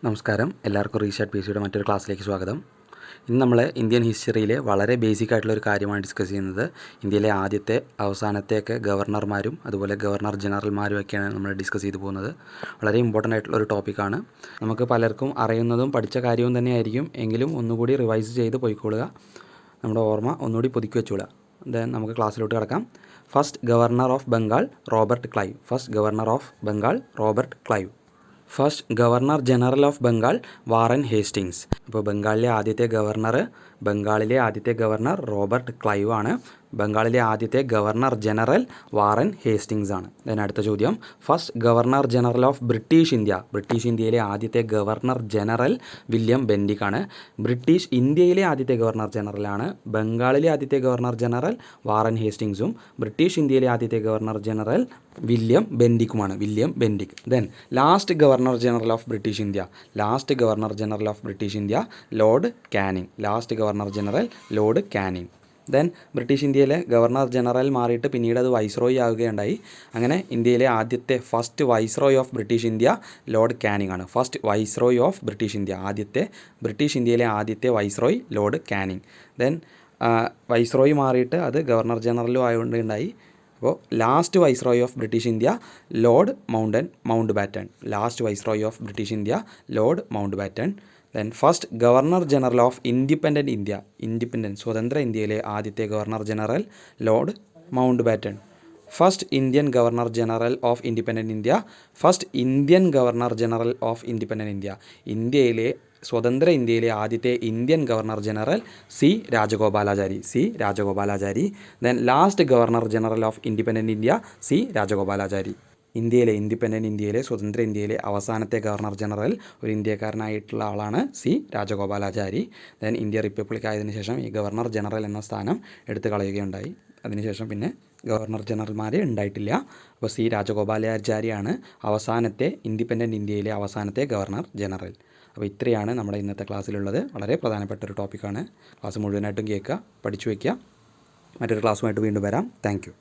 നമസ്കാരം, എല്ലാവർക്കും റീഷാർട്ട് പി സിയുടെ മറ്റൊരു ക്ലാസ്സിലേക്ക് സ്വാഗതം. ഇന്ന് നമ്മൾ ഇന്ത്യൻ ഹിസ്റ്ററിയിലെ വളരെ ബേസിക് ആയിട്ടുള്ള ഒരു കാര്യമാണ് ഡിസ്കസ് ചെയ്യുന്നത്. ഇന്ത്യയിലെ ആദ്യത്തെ അവസാനത്തെയൊക്കെ ഗവർണർമാരും അതുപോലെ ഗവർണർ ജനറൽമാരും ഒക്കെയാണ് നമ്മൾ ഡിസ്കസ് ചെയ്തു പോകുന്നത്. വളരെ ഇമ്പോർട്ടൻ്റ് ആയിട്ടുള്ള ഒരു ടോപ്പിക്കാണ്. നമുക്ക് പലർക്കും അറിയുന്നതും പഠിച്ച കാര്യവും തന്നെയായിരിക്കും, എങ്കിലും ഒന്നുകൂടി റിവൈസ് ചെയ്ത് പോയിക്കൊള്ളുക. നമ്മുടെ ഓർമ്മ ഒന്നുകൂടി പുതുക്കി വെച്ചുകൊള്ളുക. ദെൻ നമുക്ക് ക്ലാസ്സിലോട്ട് കിടക്കാം. First governor of Bengal Robert Clive. First governor of Bengal Robert Clive. First governor general of Bengal Warren Hastings. ഇപ്പോൾ ബംഗാളിലെ ആദ്യത്തെ ഗവർണർ റോബർട്ട് ക്ലൈവ് ആണ്. ബംഗാളിലെ ആദ്യത്തെ ഗവർണർ ജനറൽ വാറൻ ഹേസ്റ്റിങ്സ് ആണ്. അടുത്ത ചോദ്യം, first governor general of British India. British ഇന്ത്യയിലെ ആദ്യത്തെ ഗവർണർ ജനറൽ വില്യം ബെൻഡിക് ആണ്. ബ്രിട്ടീഷ് ഇന്ത്യയിലെ ആദ്യത്തെ ഗവർണർ ജനറലാണ്. ബംഗാളിലെ ആദ്യത്തെ ഗവർണർ ജനറൽ വാറൻ ഹേസ്റ്റിങ്സും ബ്രിട്ടീഷ് ഇന്ത്യയിലെ ആദ്യത്തെ ഗവർണർ ജനറൽ വില്യം ബെൻഡിക്കുമാണ്. William Bentinck. Then last governor general of British India. Last governor general of British India Lord Canning. Last governor general Lord Canning. Then British ഇന്ത്യയിലെ governor general മാറിയിട്ട് പിന്നീട് അത് viceroy ആവുകയുണ്ടായി. അങ്ങനെ ഇന്ത്യയിലെ ആദ്യത്തെ first viceroy of British India Lord Canning ആണ്. First viceroy of British India, British ഇന്ത്യയിലെ ആദ്യത്തെ viceroy Lord Canning. Then viceroy മാറിയിട്ട് അത് ഗവർണർ ജനറലും ആയതുകൊണ്ടുണ്ടായി. അപ്പോൾ last viceroy of British India Lord Mountbatten. Last viceroy of British India Lord Mountbatten. Then first governor general of independent India. സ്വതന്ത്ര ഇന്ത്യയിലെ ആദ്യത്തെ governor general Lord Mountbatten. First Indian governor general of independent India. First Indian governor general of independent India. സ്വതന്ത്ര ഇന്ത്യയിലെ ആദ്യത്തെ Indian governor general C Rajagopalachari. Then last governor general of independent India C Rajagopalachari. സ്വതന്ത്ര ഇന്ത്യയിലെ അവസാനത്തെ governor general ഒരു ഇന്ത്യക്കാരനായിട്ടുള്ള ആളാണ് C Rajagopalachari. Then India republic ആയതിനു ശേഷം ഈ ഗവർണർ ജനറൽ എന്ന സ്ഥാനം എടുത്തു കളയുകയുണ്ടായി. അതിനുശേഷം പിന്നെ ഗവർണർ ജനറൽമാർ ഉണ്ടായിട്ടില്ല. അപ്പോൾ സി രാജഗോപാലാചാരിയാണ് ഇൻഡിപെൻഡൻറ്റ് ഇന്ത്യയിലെ അവസാനത്തെ ഗവർണർ ജനറൽ. അപ്പോൾ ഇത്രയാണ് നമ്മുടെ ഇന്നത്തെ ക്ലാസ്സിലുള്ളത്. വളരെ പ്രധാനപ്പെട്ട ഒരു ടോപ്പിക്കാണ്. ക്ലാസ് മുഴുവനായിട്ടും കേൾക്കുക, പഠിച്ചു വയ്ക്കുക. മറ്റൊരു ക്ലാസ്സുമായിട്ട് വീണ്ടും വരാം. Thank you.